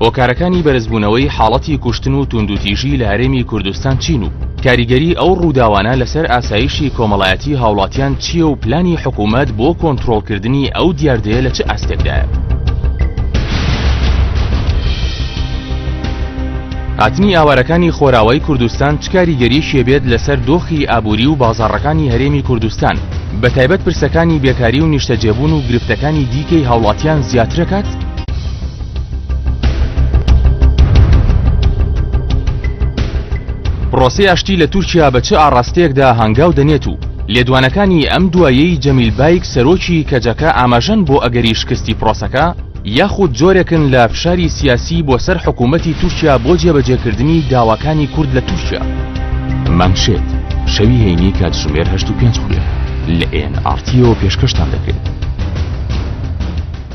هۆکارەکانی بەرزبوونەوەی حاڵەتی کوشتن و توندوتیژی لە هەرێمی کوردستان چین و کاریگەری ئەو ڕووداوانە لەسەر ئاسایشی کۆمەڵایەتی هاوڵاتیان چییە و پلانی حکوومەت بۆ کۆنتڕۆڵکردنی ئەو دیاردەیە لە چ ئاستێکدایە. هاتنی ئاوارەکانی خۆراوەی کوردستان چ کاریگەریشیە بێت لەسەر دۆخی ئابووری و بازاڕەکانی هەرێمی کوردستان، بەتایبەت پرسەکانی بێکاری و نیشتەجێبوون و گرفتەکانی دیکەی هاوڵاتیان زیاترەکات؟ پرۆسەی ئاشتی لە تورکیا بە چ ئاڕاستەیەکدا هەنگاو دەنێت و لێدوانەکانی ئەم دوایەی جەمیل بایک سەرۆکی کەجەکە ئاماژەن بۆ ئەگەری شکستی پرۆسەکە یاخود جۆرێکن لە فشاری سیاسی بۆ سەر حکوومەتی تورکیا بۆ جێبەجێکردنی داواکانی کورد لە تورکیا. مانشێت شەوی هەینی کاتژمێر 8:05 لە NRTەوە پێشکەشتان دەکرێت.